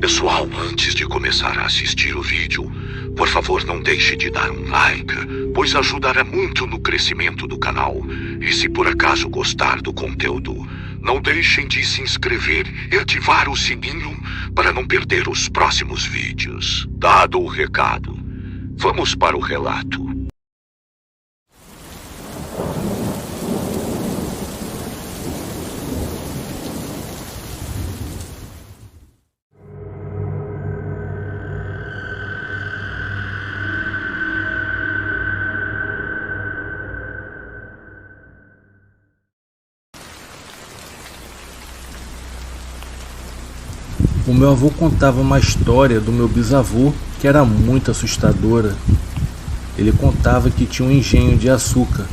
Pessoal, antes de começar a assistir o vídeo, por favor não deixe de dar um like, pois ajudará muito no crescimento do canal. E se por acaso gostar do conteúdo, não deixem de se inscrever e ativar o sininho para não perder os próximos vídeos. Dado o recado, vamos para o relato. O meu avô contava uma história do meu bisavô que era muito assustadora. Ele contava que tinha um engenho de açúcar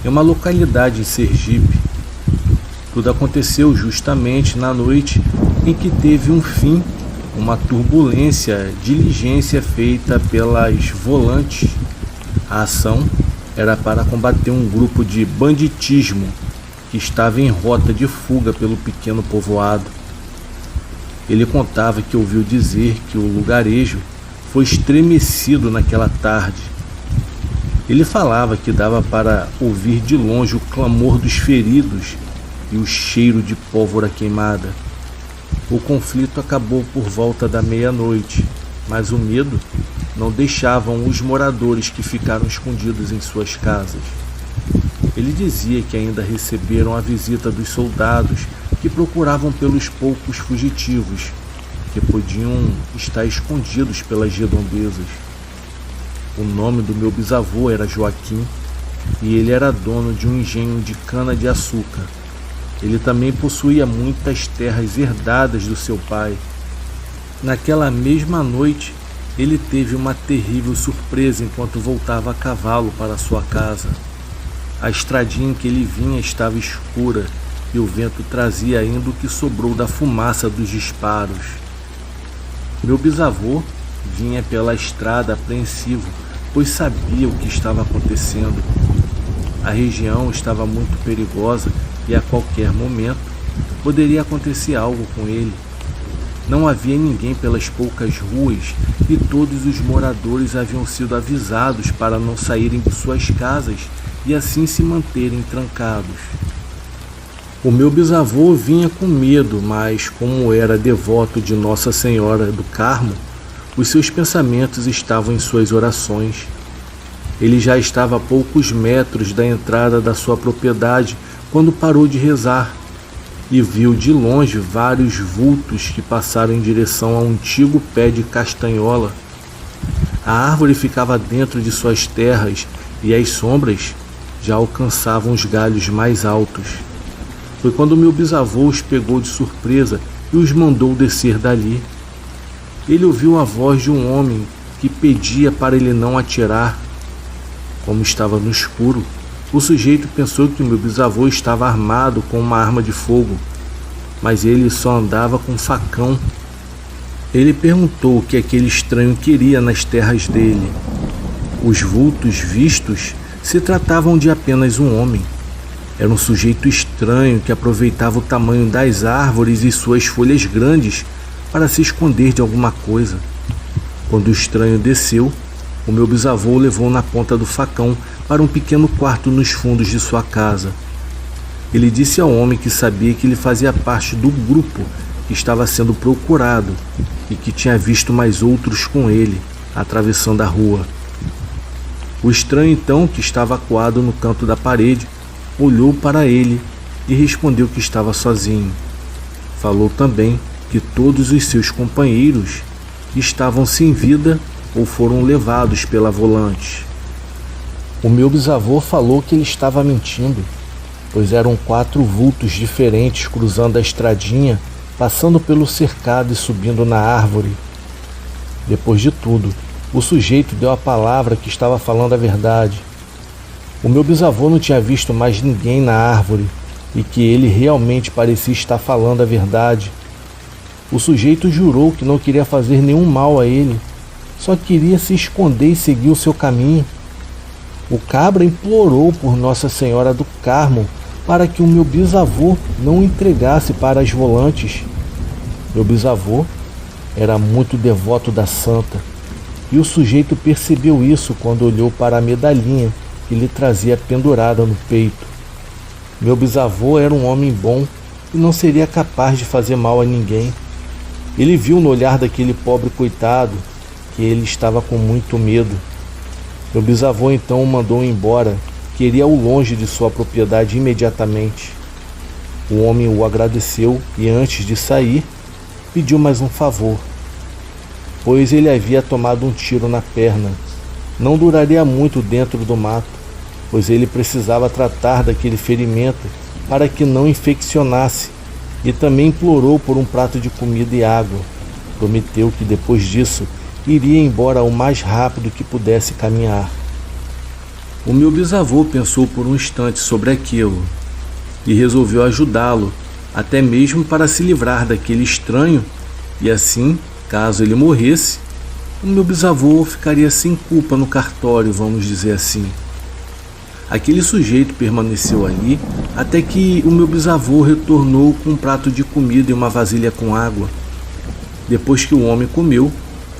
em uma localidade em Sergipe. Tudo aconteceu justamente na noite em que teve um fim uma diligência feita pelas volantes. A ação era para combater um grupo de banditismo que estava em rota de fuga pelo pequeno povoado. Ele contava que ouviu dizer que o lugarejo foi estremecido naquela tarde. Ele falava que dava para ouvir de longe o clamor dos feridos e o cheiro de pólvora queimada. O conflito acabou por volta da meia-noite, mas o medo não deixava os moradores que ficaram escondidos em suas casas. Ele dizia que ainda receberam a visita dos soldados que procuravam pelos poucos fugitivos que podiam estar escondidos pelas redondezas. O nome do meu bisavô era Joaquim e ele era dono de um engenho de cana-de-açúcar. Ele também possuía muitas terras herdadas do seu pai. Naquela mesma noite, ele teve uma terrível surpresa enquanto voltava a cavalo para sua casa. A estradinha em que ele vinha estava escura e o vento trazia ainda o que sobrou da fumaça dos disparos. Meu bisavô vinha pela estrada apreensivo, pois sabia o que estava acontecendo. A região estava muito perigosa e a qualquer momento poderia acontecer algo com ele. Não havia ninguém pelas poucas ruas e todos os moradores haviam sido avisados para não saírem de suas casas e assim se manterem trancados. O meu bisavô vinha com medo, mas como era devoto de Nossa Senhora do Carmo, os seus pensamentos estavam em suas orações. Ele já estava a poucos metros da entrada da sua propriedade quando parou de rezar e viu de longe vários vultos que passaram em direção a um antigo pé de castanhola. A árvore ficava dentro de suas terras e as sombras já alcançavam os galhos mais altos. Foi quando meu bisavô os pegou de surpresa e os mandou descer dali. Ele ouviu a voz de um homem que pedia para ele não atirar. Como estava no escuro, o sujeito pensou que meu bisavô estava armado com uma arma de fogo, mas ele só andava com um facão. Ele perguntou o que aquele estranho queria nas terras dele. Os vultos vistos se tratavam de apenas um homem. Era um sujeito estranho que aproveitava o tamanho das árvores e suas folhas grandes para se esconder de alguma coisa. Quando o estranho desceu, o meu bisavô o levou na ponta do facão para um pequeno quarto nos fundos de sua casa. Ele disse ao homem que sabia que ele fazia parte do grupo que estava sendo procurado e que tinha visto mais outros com ele, atravessando a rua. O estranho então, que estava acuado no canto da parede, olhou para ele e respondeu que estava sozinho. Falou também que todos os seus companheiros estavam sem vida ou foram levados pela volante. O meu bisavô falou que ele estava mentindo, pois eram 4 vultos diferentes cruzando a estradinha, passando pelo cercado e subindo na árvore. Depois de tudo, o sujeito deu a palavra que estava falando a verdade. O meu bisavô não tinha visto mais ninguém na árvore e que ele realmente parecia estar falando a verdade. O sujeito jurou que não queria fazer nenhum mal a ele, só queria se esconder e seguir o seu caminho. O cabra implorou por Nossa Senhora do Carmo para que o meu bisavô não o entregasse para as volantes. Meu bisavô era muito devoto da santa, e o sujeito percebeu isso quando olhou para a medalhinha que lhe trazia pendurada no peito. Meu bisavô era um homem bom e não seria capaz de fazer mal a ninguém. Ele viu no olhar daquele pobre coitado que ele estava com muito medo. Meu bisavô então o mandou embora, queria-o longe de sua propriedade imediatamente. O homem o agradeceu e, antes de sair, pediu mais um favor, pois ele havia tomado um tiro na perna. Não duraria muito dentro do mato, pois ele precisava tratar daquele ferimento para que não infeccionasse, e também implorou por um prato de comida e água. Prometeu que depois disso iria embora o mais rápido que pudesse caminhar. O meu bisavô pensou por um instante sobre aquilo e resolveu ajudá-lo, até mesmo para se livrar daquele estranho, e assim, caso ele morresse, o meu bisavô ficaria sem culpa no cartório, vamos dizer assim. Aquele sujeito permaneceu ali até que o meu bisavô retornou com um prato de comida e uma vasilha com água. Depois que o homem comeu,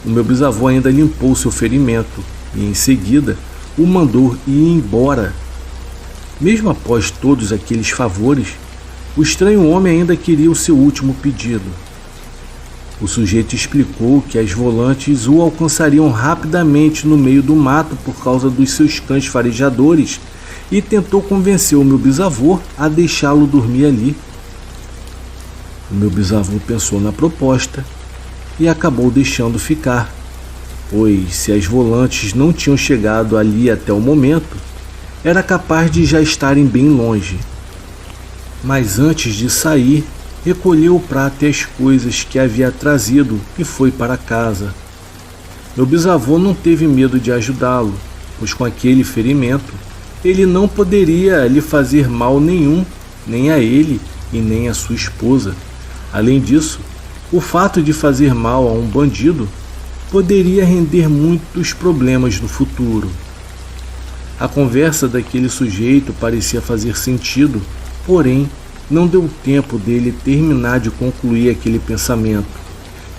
o meu bisavô ainda limpou seu ferimento e, em seguida, o mandou ir embora. Mesmo após todos aqueles favores, o estranho homem ainda queria o seu último pedido. O sujeito explicou que as volantes o alcançariam rapidamente no meio do mato por causa dos seus cães farejadores e tentou convencer o meu bisavô a deixá-lo dormir ali. O meu bisavô pensou na proposta e acabou deixando ficar, pois se as volantes não tinham chegado ali até o momento, era capaz de já estarem bem longe. Mas antes de sair, recolheu o prato e as coisas que havia trazido e foi para casa. Meu bisavô não teve medo de ajudá-lo, pois com aquele ferimento ele não poderia lhe fazer mal nenhum, nem a ele e nem a sua esposa. Além disso, o fato de fazer mal a um bandido poderia render muitos problemas no futuro. A conversa daquele sujeito parecia fazer sentido, porém, não deu tempo dele terminar de concluir aquele pensamento,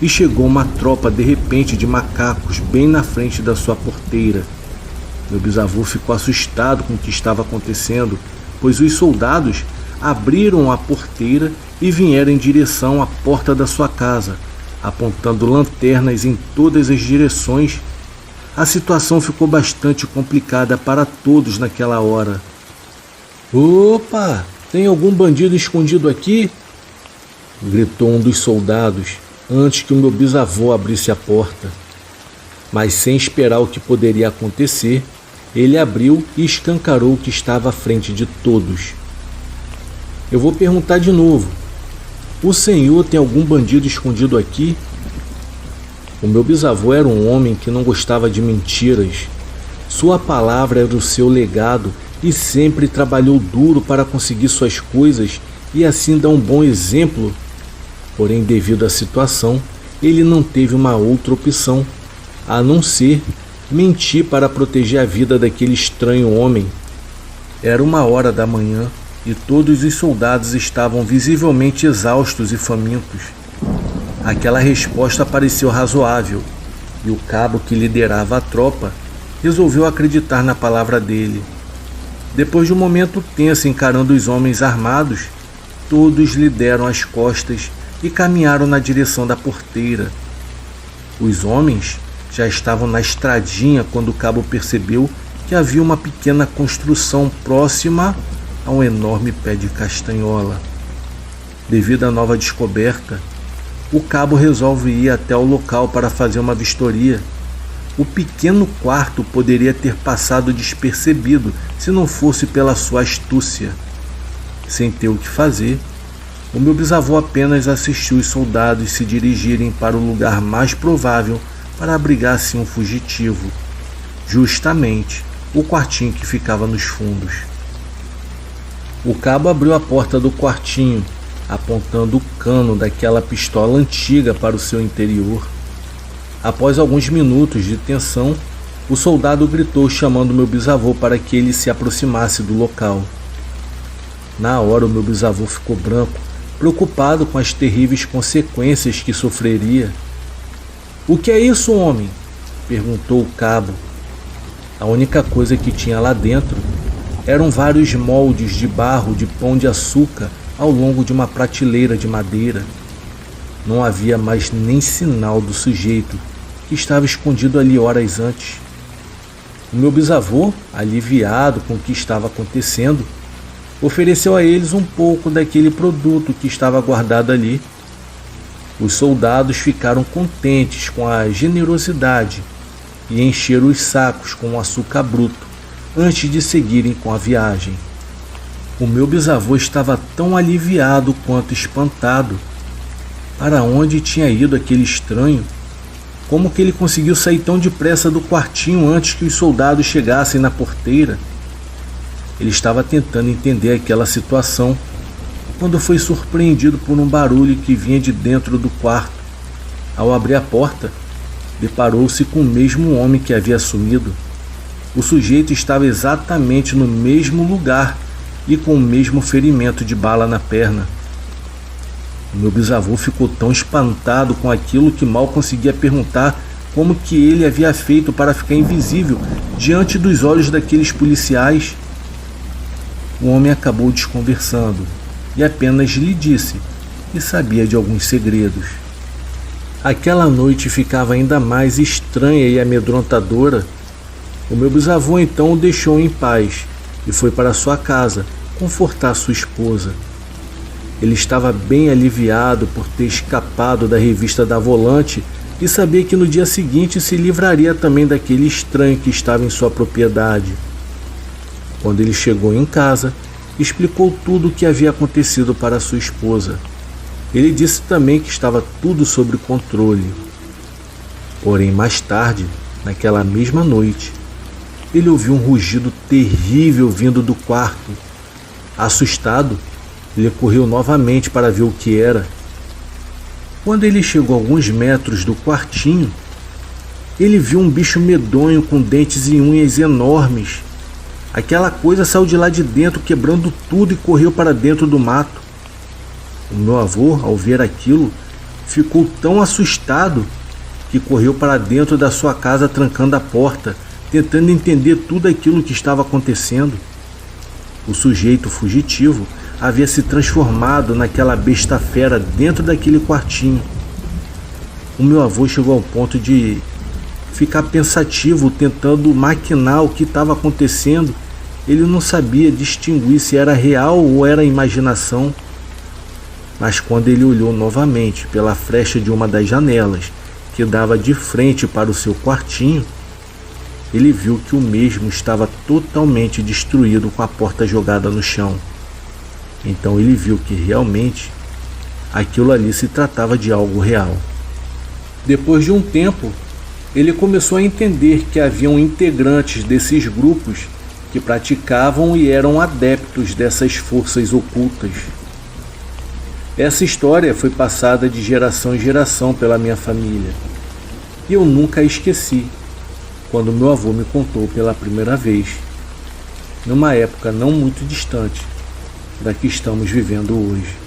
e chegou uma tropa de repente de macacos bem na frente da sua porteira. Meu bisavô ficou assustado com o que estava acontecendo, pois os soldados abriram a porteira e vieram em direção à porta da sua casa, apontando lanternas em todas as direções. A situação ficou bastante complicada para todos naquela hora. "Opa! Tem algum bandido escondido aqui?" gritou um dos soldados antes que o meu bisavô abrisse a porta. Mas sem esperar o que poderia acontecer, ele abriu e escancarou o que estava à frente de todos. "Eu vou perguntar de novo. O senhor tem algum bandido escondido aqui?" O meu bisavô era um homem que não gostava de mentiras. Sua palavra era o seu legado e sempre trabalhou duro para conseguir suas coisas e assim dar um bom exemplo. Porém, devido à situação, ele não teve uma outra opção, a não ser mentir para proteger a vida daquele estranho homem. Era 1h da manhã e todos os soldados estavam visivelmente exaustos e famintos. Aquela resposta pareceu razoável e o cabo que liderava a tropa resolveu acreditar na palavra dele. Depois de um momento tenso encarando os homens armados, todos lhe deram as costas e caminharam na direção da porteira. Os homens já estavam na estradinha quando o cabo percebeu que havia uma pequena construção próxima a um enorme pé de castanhola. Devido à nova descoberta, o cabo resolve ir até o local para fazer uma vistoria. O pequeno quarto poderia ter passado despercebido se não fosse pela sua astúcia. Sem ter o que fazer, o meu bisavô apenas assistiu os soldados se dirigirem para o lugar mais provável para abrigar assim um fugitivo, justamente o quartinho que ficava nos fundos. O cabo abriu a porta do quartinho, apontando o cano daquela pistola antiga para o seu interior. Após alguns minutos de tensão, o soldado gritou chamando meu bisavô para que ele se aproximasse do local. Na hora, o meu bisavô ficou branco, preocupado com as terríveis consequências que sofreria. "O que é isso, homem?" perguntou o cabo. A única coisa que tinha lá dentro eram vários moldes de barro de pão de açúcar ao longo de uma prateleira de madeira. Não havia mais nem sinal do sujeito que estava escondido ali horas antes. O meu bisavô, aliviado com o que estava acontecendo, ofereceu a eles um pouco daquele produto que estava guardado ali. Os soldados ficaram contentes com a generosidade e encheram os sacos com açúcar bruto antes de seguirem com a viagem. O meu bisavô estava tão aliviado quanto espantado. Para onde tinha ido aquele estranho? Como que ele conseguiu sair tão depressa do quartinho antes que os soldados chegassem na porteira? Ele estava tentando entender aquela situação quando foi surpreendido por um barulho que vinha de dentro do quarto. Ao abrir a porta, deparou-se com o mesmo homem que havia sumido. O sujeito estava exatamente no mesmo lugar e com o mesmo ferimento de bala na perna. O meu bisavô ficou tão espantado com aquilo que mal conseguia perguntar como que ele havia feito para ficar invisível diante dos olhos daqueles policiais. O homem acabou desconversando e apenas lhe disse que sabia de alguns segredos. Aquela noite ficava ainda mais estranha e amedrontadora. O meu bisavô então o deixou em paz e foi para sua casa confortar sua esposa. Ele estava bem aliviado por ter escapado da revista da Volante e sabia que no dia seguinte se livraria também daquele estranho que estava em sua propriedade. Quando ele chegou em casa, explicou tudo o que havia acontecido para sua esposa. Ele disse também que estava tudo sob controle. Porém, mais tarde, naquela mesma noite, ele ouviu um rugido terrível vindo do quarto. Assustado, ele correu novamente para ver o que era. Quando ele chegou a alguns metros do quartinho, ele viu um bicho medonho com dentes e unhas enormes. Aquela coisa saiu de lá de dentro, quebrando tudo, e correu para dentro do mato. O meu avô, ao ver aquilo, ficou tão assustado que correu para dentro da sua casa, trancando a porta, tentando entender tudo aquilo que estava acontecendo. O sujeito fugitivo havia se transformado naquela besta fera dentro daquele quartinho. O meu avô chegou ao ponto de ficar pensativo, tentando maquinar o que estava acontecendo. Ele não sabia distinguir se era real ou era imaginação. Mas quando ele olhou novamente pela fresta de uma das janelas que dava de frente para o seu quartinho, ele viu que o mesmo estava totalmente destruído, com a porta jogada no chão. Então ele viu que realmente aquilo ali se tratava de algo real. Depois de um tempo, ele começou a entender que haviam integrantes desses grupos que praticavam e eram adeptos dessas forças ocultas. Essa história foi passada de geração em geração pela minha família, e eu nunca a esqueci quando meu avô me contou pela primeira vez, numa época não muito distante da que estamos vivendo hoje.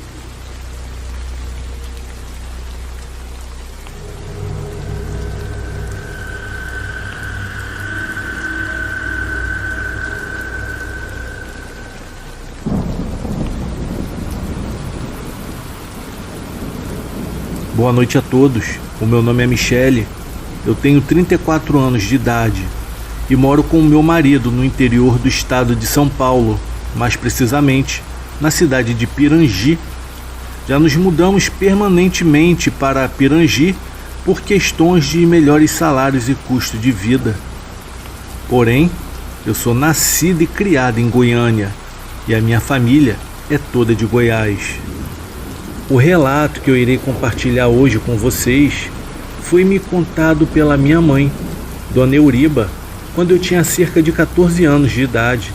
Boa noite a todos, o meu nome é Michele, eu tenho 34 anos de idade e moro com o meu marido no interior do estado de São Paulo, mais precisamente na cidade de Pirangi. Já nos mudamos permanentemente para Pirangi por questões de melhores salários e custo de vida. Porém, eu sou nascido e criado em Goiânia e a minha família é toda de Goiás. O relato que eu irei compartilhar hoje com vocês foi me contado pela minha mãe, Dona Euriba, quando eu tinha cerca de 14 anos de idade.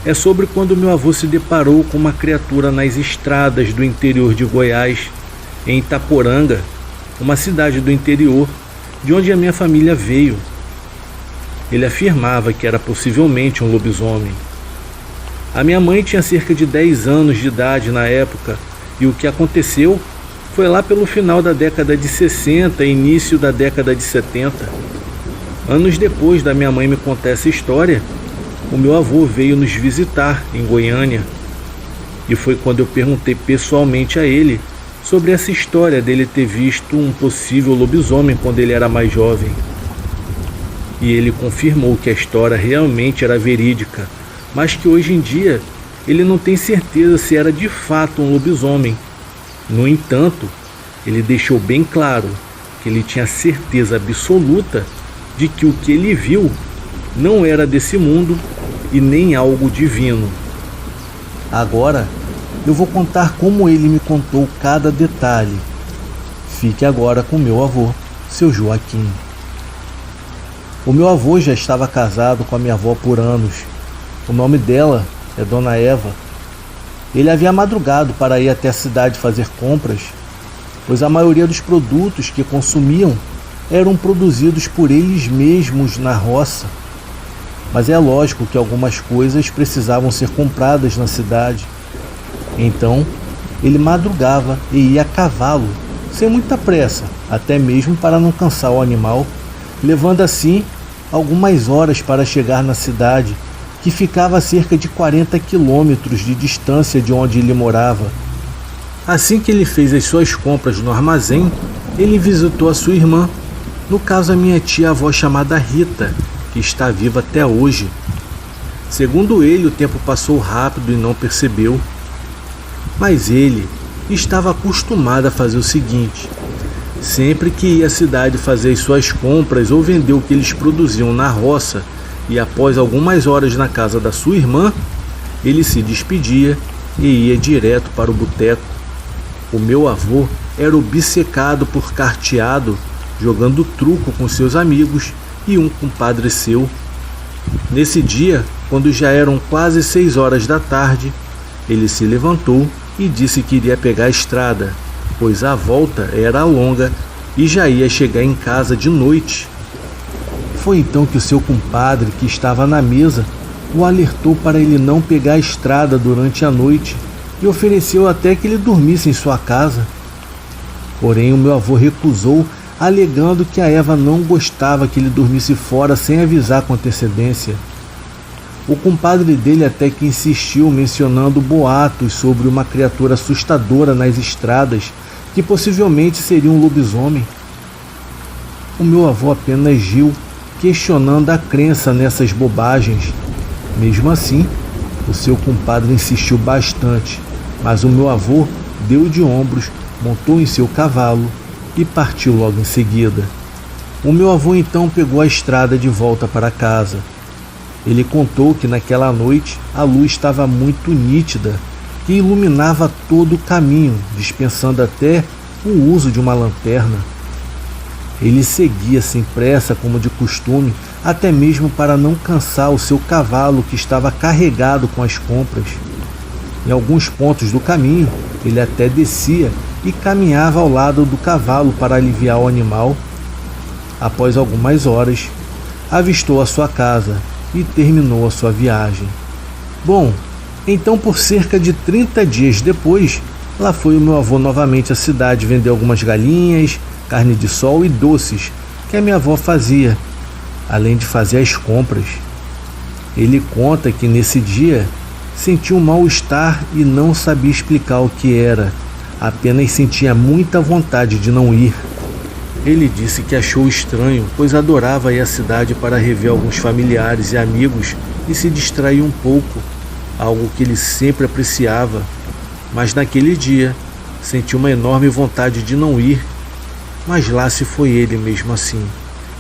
É sobre quando meu avô se deparou com uma criatura nas estradas do interior de Goiás, em Itaporanga, uma cidade do interior, de onde a minha família veio. Ele afirmava que era possivelmente um lobisomem. A minha mãe tinha cerca de 10 anos de idade na época, e o que aconteceu Foi lá pelo final da década de 60 e início da década de 70. Anos depois da minha mãe me contar essa história, o meu avô veio nos visitar em Goiânia. E foi quando eu perguntei pessoalmente a ele sobre essa história dele ter visto um possível lobisomem quando ele era mais jovem. E ele confirmou que a história realmente era verídica, mas que hoje em dia ele não tem certeza se era de fato um lobisomem. No entanto, ele deixou bem claro que ele tinha certeza absoluta de que o que ele viu não era desse mundo e nem algo divino. Agora, eu vou contar como ele me contou cada detalhe. Fique agora com meu avô, seu Joaquim. O meu avô já estava casado com a minha avó por anos. O nome dela é Dona Eva. Ele havia madrugado para ir até a cidade fazer compras, pois a maioria dos produtos que consumiam eram produzidos por eles mesmos na roça. Mas é lógico que algumas coisas precisavam ser compradas na cidade. Então, ele madrugava e ia a cavalo, sem muita pressa, até mesmo para não cansar o animal, levando assim algumas horas para chegar na cidade, que ficava a cerca de 40 quilômetros de distância de onde ele morava. Assim que ele fez as suas compras no armazém, ele visitou a sua irmã, no caso a minha tia-avó chamada Rita, que está viva até hoje. Segundo ele, o tempo passou rápido e não percebeu. Mas ele estava acostumado a fazer o seguinte: sempre que ia à cidade fazer as suas compras ou vender o que eles produziam na roça, e após algumas horas na casa da sua irmã, ele se despedia e ia direto para o boteco. O meu avô era obcecado por carteado, jogando truco com seus amigos e um compadre seu. Nesse dia, quando já eram quase 6 horas da tarde, ele se levantou e disse que iria pegar a estrada, pois a volta era longa e já ia chegar em casa de noite. Foi então que o seu compadre, que estava na mesa, o alertou para ele não pegar a estrada durante a noite e ofereceu até que ele dormisse em sua casa. Porém, o meu avô recusou, alegando que a Eva não gostava que ele dormisse fora sem avisar com antecedência. O compadre dele até que insistiu, mencionando boatos sobre uma criatura assustadora nas estradas, que possivelmente seria um lobisomem. O meu avô apenas riu, questionando a crença nessas bobagens. Mesmo assim, o seu compadre insistiu bastante, mas o meu avô deu de ombros, montou em seu cavalo e partiu logo em seguida. O meu avô então pegou a estrada de volta para casa. Ele contou que naquela noite a luz estava muito nítida e iluminava todo o caminho, dispensando até o uso de uma lanterna. Ele seguia sem pressa, como de costume, até mesmo para não cansar o seu cavalo, que estava carregado com as compras. Em alguns pontos do caminho, ele até descia e caminhava ao lado do cavalo para aliviar o animal. Após algumas horas, avistou a sua casa e terminou a sua viagem. Bom, então por cerca de 30 dias depois, lá foi o meu avô novamente à cidade vender algumas galinhas, carne de sol e doces que a minha avó fazia, além de fazer as compras. Ele conta que nesse dia sentiu um mal-estar e não sabia explicar o que era, apenas sentia muita vontade de não ir. Ele disse que achou estranho, pois adorava ir à cidade para rever alguns familiares e amigos e se distrair um pouco, algo que ele sempre apreciava. Mas naquele dia, sentiu uma enorme vontade de não ir, mas lá se foi ele mesmo assim.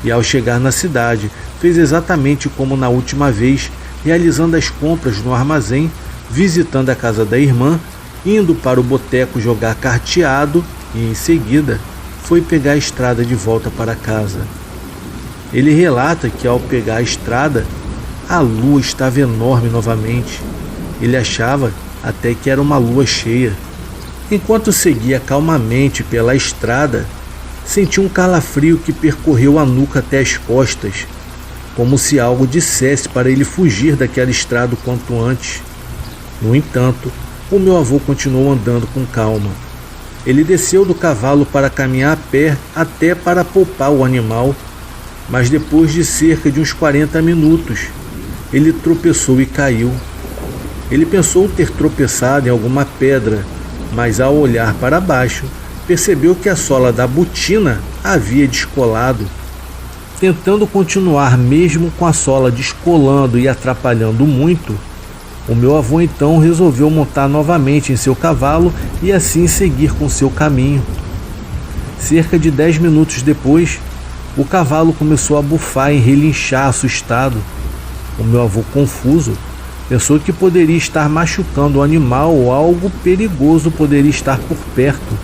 E ao chegar na cidade, fez exatamente como na última vez, realizando as compras no armazém, visitando a casa da irmã, indo para o boteco jogar carteado e, em seguida, foi pegar a estrada de volta para casa. Ele relata que ao pegar a estrada, a lua estava enorme novamente. Ele achava até que era uma lua cheia. Enquanto seguia calmamente pela estrada, sentiu um calafrio que percorreu a nuca até as costas, como se algo dissesse para ele fugir daquela estrada o quanto antes. No entanto, o meu avô continuou andando com calma. Ele desceu do cavalo para caminhar a pé até para poupar o animal, mas depois de cerca de uns 40 minutos, ele tropeçou e caiu. Ele pensou ter tropeçado em alguma pedra, mas ao olhar para baixo, percebeu que a sola da botina havia descolado. Tentando continuar mesmo com a sola descolando e atrapalhando muito, o meu avô então resolveu montar novamente em seu cavalo e assim seguir com seu caminho. Cerca de 10 minutos depois, o cavalo começou a bufar e relinchar assustado. O meu avô, confuso, pensou que poderia estar machucando o animal ou algo perigoso poderia estar por perto.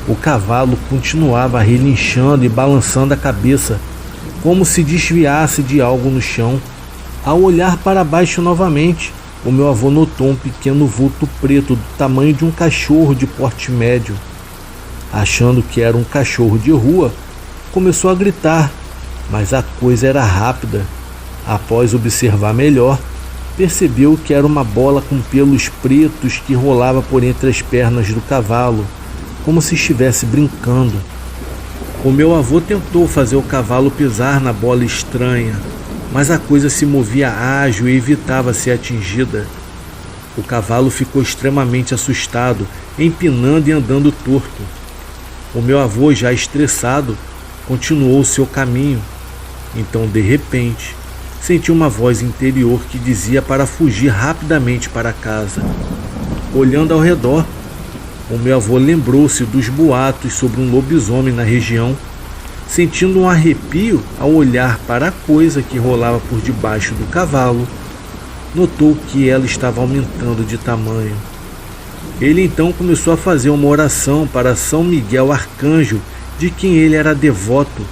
O cavalo continuava relinchando e balançando a cabeça, como se desviasse de algo no chão. Ao olhar para baixo novamente, o meu avô notou um pequeno vulto preto do tamanho de um cachorro de porte médio. Achando que era um cachorro de rua, começou a gritar, mas a coisa era rápida. Após observar melhor, percebeu que era uma bola com pelos pretos que rolava por entre as pernas do cavalo, como se estivesse brincando. O meu avô tentou fazer o cavalo pisar na bola estranha, mas a coisa se movia ágil e evitava ser atingida. O cavalo ficou extremamente assustado, empinando e andando torto. O meu avô, já estressado, continuou seu caminho. Então, de repente, sentiu uma voz interior que dizia para fugir rapidamente para casa. Olhando ao redor, o meu avô lembrou-se dos boatos sobre um lobisomem na região, sentindo um arrepio ao olhar para a coisa que rolava por debaixo do cavalo. Notou que ela estava aumentando de tamanho. Ele então começou a fazer uma oração para São Miguel Arcanjo, de quem ele era devoto.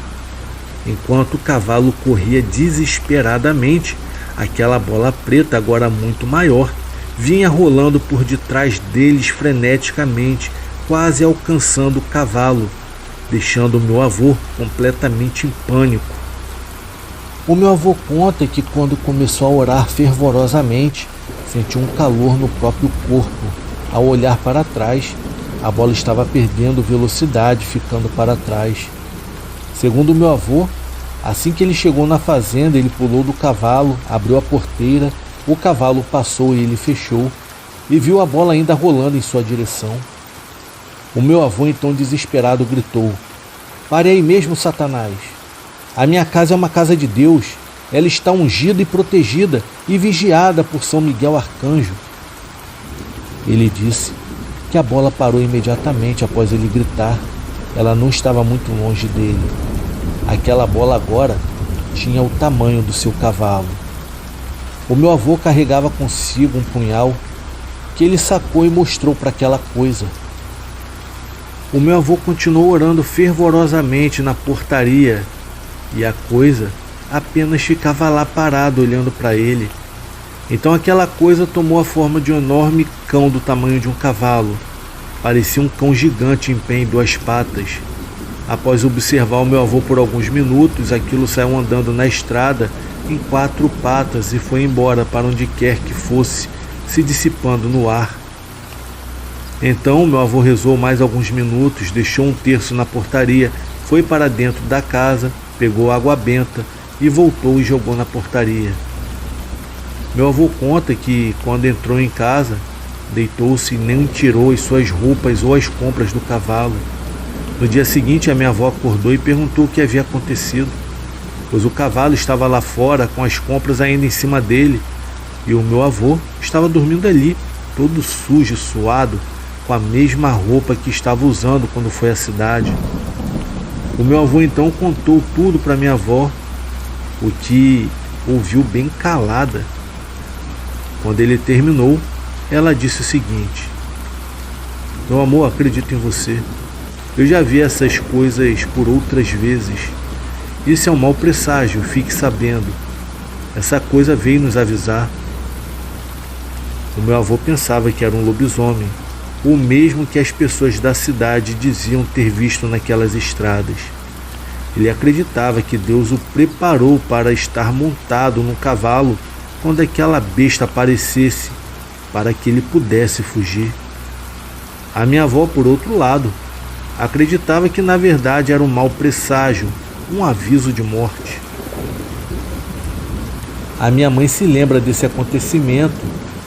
Enquanto o cavalo corria desesperadamente, aquela bola preta, agora muito maior, vinha rolando por detrás deles freneticamente, quase alcançando o cavalo, deixando o meu avô completamente em pânico. O meu avô conta que quando começou a orar fervorosamente, sentiu um calor no próprio corpo. Ao olhar para trás, a bola estava perdendo velocidade, ficando para trás. Segundo o meu avô, assim que ele chegou na fazenda, ele pulou do cavalo, abriu a porteira, o cavalo passou e ele fechou, e viu a bola ainda rolando em sua direção. O meu avô então desesperado gritou: "Pare aí mesmo, Satanás! A minha casa é uma casa de Deus, ela está ungida e protegida e vigiada por São Miguel Arcanjo." Ele disse que a bola parou imediatamente após ele gritar. Ela não estava muito longe dele. Aquela bola agora tinha o tamanho do seu cavalo. O meu avô carregava consigo um punhal que ele sacou e mostrou para aquela coisa. O meu avô continuou orando fervorosamente na portaria e a coisa apenas ficava lá parada olhando para ele. Então aquela coisa tomou a forma de um enorme cão do tamanho de um cavalo. Parecia um cão gigante em pé em duas patas. Após observar o meu avô por alguns minutos, aquilo saiu andando na estrada em 4 patas e foi embora para onde quer que fosse, se dissipando no ar. Então meu avô rezou mais alguns minutos, deixou um terço na portaria, foi para dentro da casa, pegou água benta e voltou e jogou na portaria. Meu avô conta que, quando entrou em casa, deitou-se e nem tirou as suas roupas ou as compras do cavalo. No dia seguinte, a minha avó acordou e perguntou o que havia acontecido, pois o cavalo estava lá fora com as compras ainda em cima dele e o meu avô estava dormindo ali, todo sujo e suado, com a mesma roupa que estava usando quando foi à cidade. O meu avô então contou tudo para minha avó, o que ouviu bem calada. Quando ele terminou, ela disse o seguinte: "Meu amor, acredito em você. Eu já vi essas coisas por outras vezes. Isso é um mau presságio, fique sabendo. Essa coisa veio nos avisar." O meu avô pensava que era um lobisomem, o mesmo que as pessoas da cidade diziam ter visto naquelas estradas. Ele acreditava que Deus o preparou para estar montado num cavalo quando aquela besta aparecesse, para que ele pudesse fugir. A minha avó, por outro lado, acreditava que na verdade era um mau presságio, um aviso de morte. A minha mãe se lembra desse acontecimento,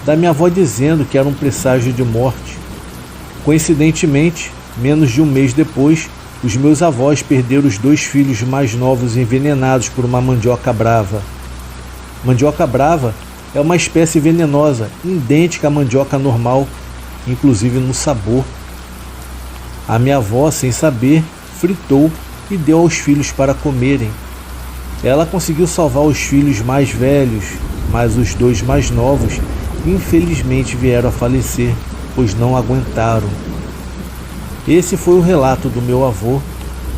da minha avó dizendo que era um presságio de morte. Coincidentemente, menos de um mês depois, os meus avós perderam os 2 filhos mais novos envenenados por uma mandioca brava. Mandioca brava é uma espécie venenosa, idêntica à mandioca normal, inclusive no sabor. A minha avó, sem saber, fritou e deu aos filhos para comerem. Ela conseguiu salvar os filhos mais velhos, mas os 2 mais novos infelizmente vieram a falecer, pois não aguentaram. Esse foi o relato do meu avô,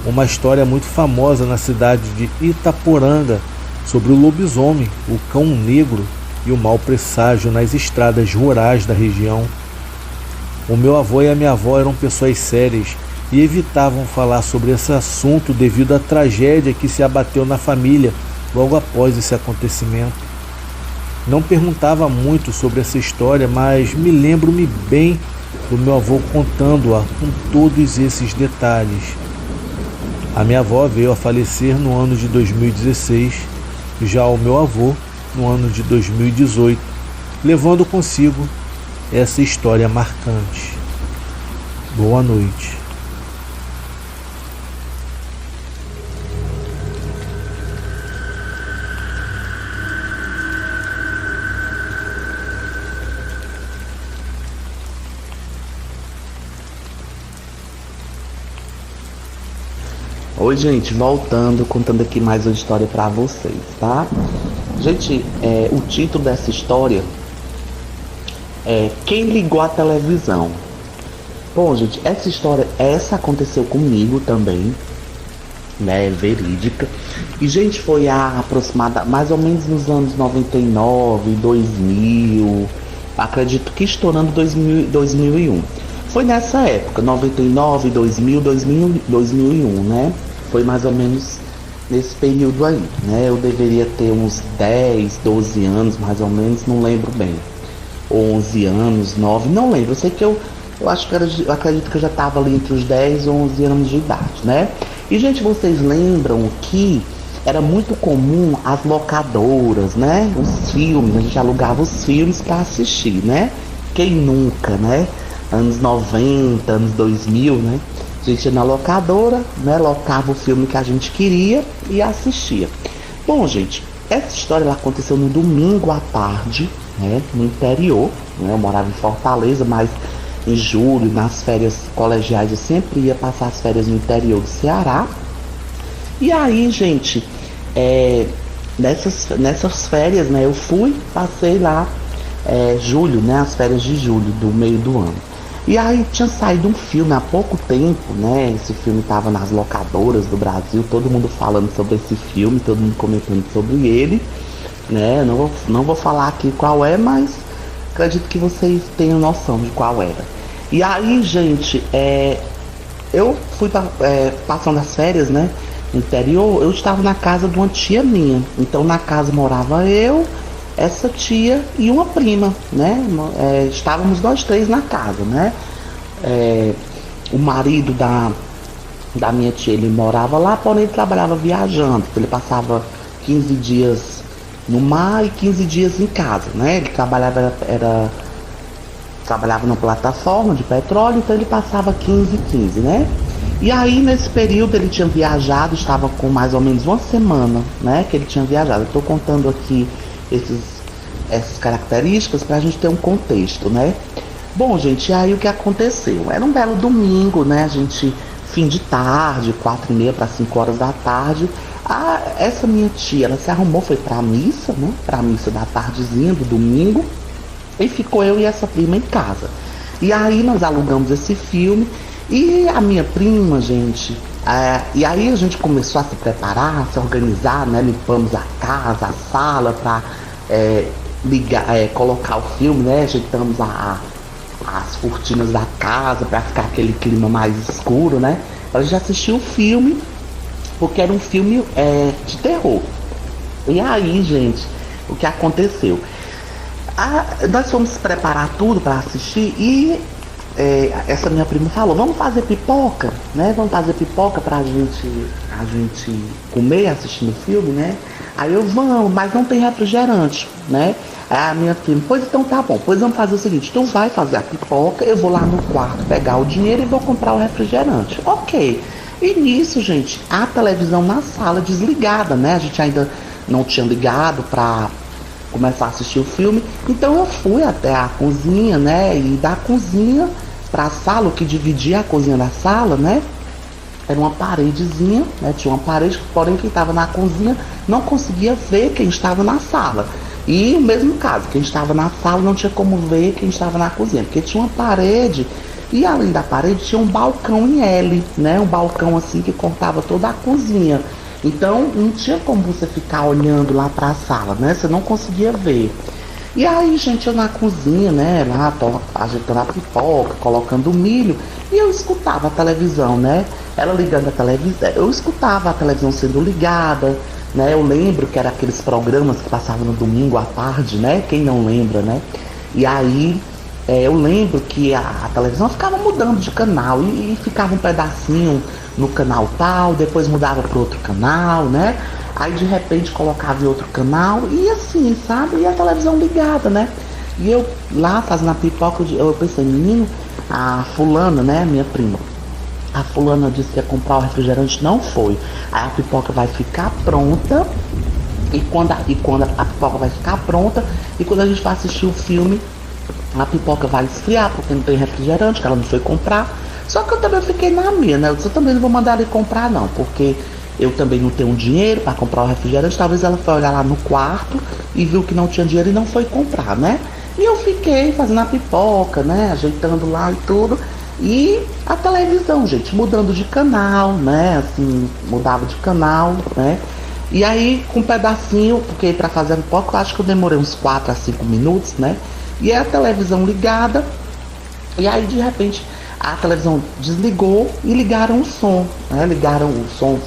uma história muito famosa na cidade de Itaporanga sobre o lobisomem, o cão negro e o mau presságio nas estradas rurais da região. O meu avô e a minha avó eram pessoas sérias e evitavam falar sobre esse assunto devido à tragédia que se abateu na família logo após esse acontecimento. Não perguntava muito sobre essa história, mas me lembro-me bem do meu avô contando-a com todos esses detalhes. A minha avó veio a falecer no ano de 2016, já o meu avô no ano de 2018, levando consigo essa história marcante. Boa noite. Oi, gente, voltando, contando aqui mais uma história pra vocês, tá? Gente, o título dessa história é Quem Ligou a Televisão? Bom, gente, essa história, aconteceu comigo também, né, verídica. E, gente, foi mais ou menos nos anos 99, 2000, acredito que estourando 2001. Foi nessa época, 99, 2000, 2001, né? Foi mais ou menos nesse período aí, né? Eu deveria ter uns 10, 12 anos, mais ou menos, não lembro bem. 11 anos, 9, não lembro. Eu sei que eu acho que eu acredito que eu já estava ali entre os 10 e 11 anos de idade, né? E, gente, vocês lembram que era muito comum as locadoras, né? Os filmes, a gente alugava os filmes para assistir, né? Quem nunca, né? Anos 90, anos 2000, né? A gente ia na locadora, né? Locava o filme que a gente queria e assistia. Bom, gente, essa história ela aconteceu no domingo à tarde, né? No interior, né? Eu morava em Fortaleza, mas em julho, nas férias colegiais, eu sempre ia passar as férias no interior do Ceará. E aí, gente, nessas férias, né? Eu passei lá, julho, né? As férias de julho, do meio do ano. E aí tinha saído um filme há pouco tempo, né? Esse filme estava nas locadoras do Brasil, todo mundo falando sobre esse filme, todo mundo comentando sobre ele, né? Não vou falar aqui qual é, mas acredito que vocês tenham noção de qual era. E aí, gente, eu fui passando as férias, né? No interior, eu estava na casa de uma tia minha. Então na casa morava eu, essa tia e uma prima, né? Estávamos nós 3 na casa, né? O marido da minha tia, ele morava lá, porém ele trabalhava viajando. Ele passava 15 dias no mar e 15 dias em casa, né? Ele trabalhava na plataforma de petróleo, então ele passava 15, né? E aí nesse período ele tinha viajado, estava com mais ou menos uma semana, né? Que ele tinha viajado. Eu estou contando aqui essas características para a gente ter um contexto, né? Bom, gente, aí o que aconteceu? Era um belo domingo, né? A gente, fim de tarde, 4h30 para 5 horas da tarde. Essa minha tia, ela se arrumou, foi pra missa, né? Pra missa da tardezinha, do domingo. E ficou eu e essa prima em casa. E aí nós alugamos esse filme. E a minha prima, gente... e aí a gente começou a se preparar, a se organizar, né? Limpamos a casa, a sala pra colocar o filme, né? Ajeitamos as cortinas da casa pra ficar aquele clima mais escuro, né? A gente assistiu o filme, porque era um filme de terror. E aí, gente, o que aconteceu? Nós fomos preparar tudo para assistir e essa minha prima falou, vamos fazer pipoca, né? Vamos fazer pipoca pra gente comer assistindo o filme, né? Aí eu, vamos, mas não tem refrigerante, né? Aí a minha prima, pois então tá bom, pois vamos fazer o seguinte, tu vai fazer a pipoca, eu vou lá no quarto pegar o dinheiro e vou comprar o refrigerante. Ok. E nisso, gente, a televisão na sala desligada, né? A gente ainda não tinha ligado pra começar a assistir o filme. Então eu fui até a cozinha, né? E da cozinha pra sala, o que dividia a cozinha da sala, né? Era uma paredezinha, né? Tinha uma parede, porém quem estava na cozinha não conseguia ver quem estava na sala. E o mesmo caso, quem estava na sala não tinha como ver quem estava na cozinha, porque tinha uma parede e além da parede tinha um balcão em L, né? Um balcão assim que cortava toda a cozinha. Então não tinha como você ficar olhando lá para a sala, né? Você não conseguia ver. E aí, gente, eu na cozinha, né? Lá ajeitando a pipoca, colocando milho, e eu escutava a televisão, né? Ela ligando a televisão, eu escutava a televisão sendo ligada, né? Eu lembro que era aqueles programas que passavam no domingo à tarde, né? Quem não lembra, né? E aí eu lembro que a televisão ficava mudando de canal e ficava um pedacinho no canal tal, depois mudava para outro canal, né? Aí de repente colocava em outro canal e assim, sabe? E a televisão ligada, né? E eu lá fazendo a pipoca, eu pensei, menino, a fulana, né? Minha prima. A fulana disse que ia comprar o refrigerante, não foi. Aí a pipoca vai ficar pronta. E quando a pipoca vai ficar pronta, e quando a gente vai assistir o filme, a pipoca vai esfriar, porque não tem refrigerante, que ela não foi comprar. Só que eu também fiquei na minha, né? Eu disse, eu também não vou mandar ele comprar, não, porque eu também não tenho dinheiro para comprar o refrigerante. Talvez ela foi olhar lá no quarto e viu que não tinha dinheiro e não foi comprar, né? E eu fiquei fazendo a pipoca, né? Ajeitando lá e tudo. E a televisão, gente, mudando de canal, né? Assim, mudava de canal, né? E aí, com um pedacinho, porque para fazer a pipoca, eu acho que eu demorei uns 4 a 5 minutos, né? E a televisão ligada. E aí, de repente, a televisão desligou e ligaram o som, né? Ligaram o som,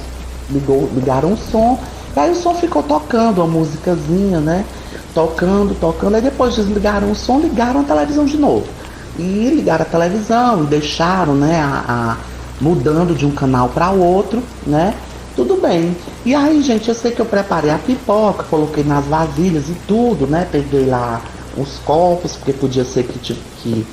e aí o som ficou tocando, uma musicazinha, né? Tocando, aí depois desligaram o som, ligaram a televisão de novo. E ligaram a televisão e deixaram, né, mudando de um canal para outro, né? Tudo bem. E aí, gente, eu sei que eu preparei a pipoca, coloquei nas vasilhas e tudo, né? Peguei lá uns copos, porque podia ser que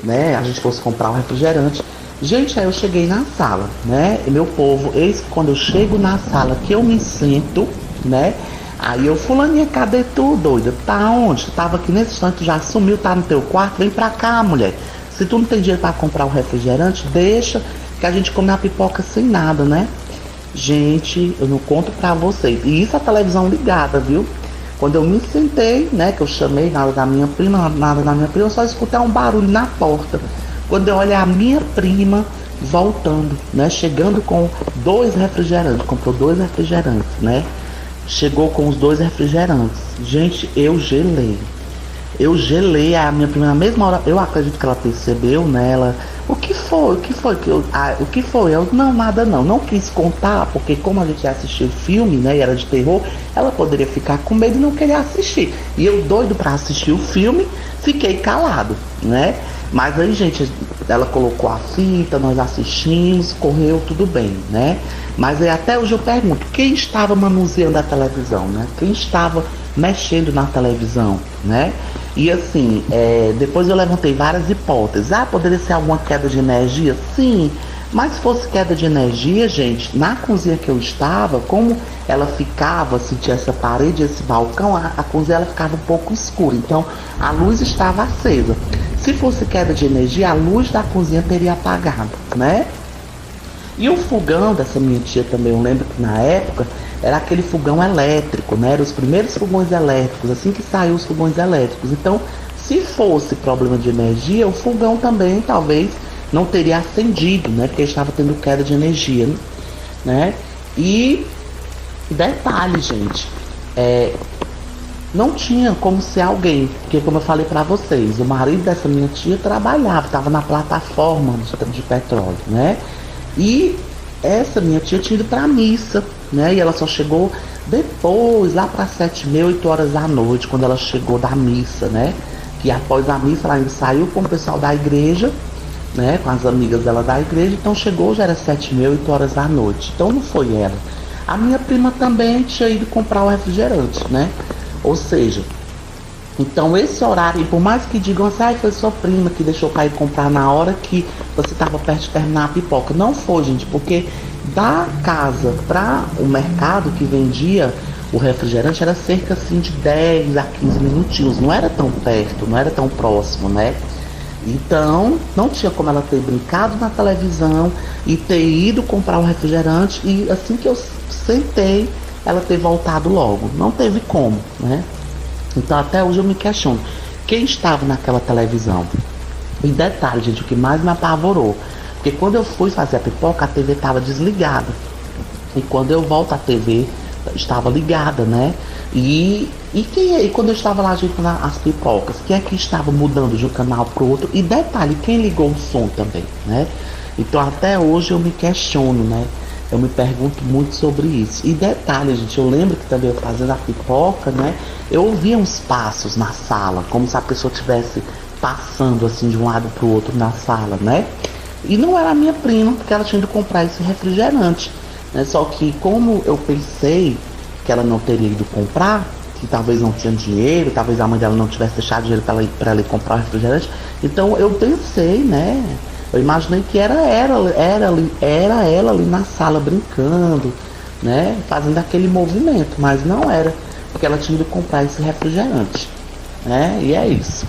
né, a gente fosse comprar um refrigerante. Gente, aí eu cheguei na sala, né? E meu povo, eis que quando eu chego na sala, que eu me sento, né? Aí eu, fulaninha, cadê tu, doida? Tá onde? Tu tava aqui nesse instante, já sumiu, tá no teu quarto? Vem pra cá, mulher. Se tu não tem dinheiro pra comprar o refrigerante, deixa que a gente come a pipoca sem nada, né? Gente, eu não conto pra vocês. E isso a televisão ligada, viu? Quando eu me sentei, né, que eu chamei nada da minha prima, eu só escutei um barulho na porta. Quando eu olhei a minha prima voltando, né, chegando com 2 refrigerantes, comprou 2 refrigerantes, né? Chegou com os 2 refrigerantes. Gente, eu gelei. A minha prima na mesma hora, eu acredito que ela percebeu, né? Ela, o que foi? Eu, não, nada não. Não quis contar, porque como a gente ia assistir o filme, né? E era de terror, ela poderia ficar com medo e não querer assistir. E eu doido pra assistir o filme, fiquei calado, né? Mas aí, gente, ela colocou a fita, nós assistimos, correu tudo bem, né? Mas aí até hoje eu pergunto, quem estava manuseando a televisão, né? Quem estava mexendo na televisão, né? E assim, depois eu levantei várias hipóteses. Poderia ser alguma queda de energia? Sim, mas se fosse queda de energia, gente, na cozinha que eu estava, como ela ficava, assim, tinha essa parede, esse balcão, a cozinha ela ficava um pouco escura, então a luz estava acesa. Se fosse queda de energia, a luz da cozinha teria apagado, né? E o fogão dessa minha tia também, eu lembro que na época era aquele fogão elétrico, né? Eram os primeiros fogões elétricos, assim que saiu os fogões elétricos. Então, se fosse problema de energia, o fogão também talvez não teria acendido, né? Porque estava tendo queda de energia, né? E detalhe, gente, não tinha como ser alguém, porque como eu falei pra vocês, o marido dessa minha tia trabalhava, estava na plataforma de petróleo, né? E essa minha tia tinha ido pra missa, né? E ela só chegou depois, lá para 7h30, 8 horas da noite, quando ela chegou da missa, né? Que após a missa ela ainda saiu com o pessoal da igreja né, com as amigas dela da igreja. Então chegou, já era 7h30, 8 horas da noite. Então não foi ela. A minha prima também tinha ido comprar o refrigerante, né? Ou seja, então esse horário, e por mais que digam assim, foi sua prima que deixou para ir comprar na hora que você estava perto de terminar a pipoca. Não foi, gente, porque da casa para o mercado que vendia o refrigerante era cerca assim de 10 a 15 minutinhos. Não era tão perto, não era tão próximo, né? Então, não tinha como ela ter brincado na televisão e ter ido comprar o refrigerante e assim que eu sentei, ela ter voltado logo. Não teve como, né? Então, até hoje eu me questiono, quem estava naquela televisão? E detalhe, gente, o que mais me apavorou, porque quando eu fui fazer a pipoca, a TV estava desligada. E quando eu volto, a TV estava ligada, né? E quando eu estava lá ajeitando as pipocas, quem é que estava mudando de um canal para o outro? E detalhe, quem ligou o som também, né? Então até hoje eu me questiono, né? Eu me pergunto muito sobre isso. E detalhe, gente, eu lembro que também eu fazendo a pipoca, né? Eu ouvia uns passos na sala, como se a pessoa estivesse passando assim de um lado para o outro na sala, né? E não era a minha prima, porque ela tinha ido comprar esse refrigerante, né? Só que como eu pensei que ela não teria ido comprar, que talvez não tinha dinheiro, talvez a mãe dela não tivesse deixado dinheiro para ela ir comprar o refrigerante, então eu pensei, né? Eu imaginei que era ela ali na sala brincando, né? Fazendo aquele movimento, mas não era, porque ela tinha ido comprar esse refrigerante, né? E é isso.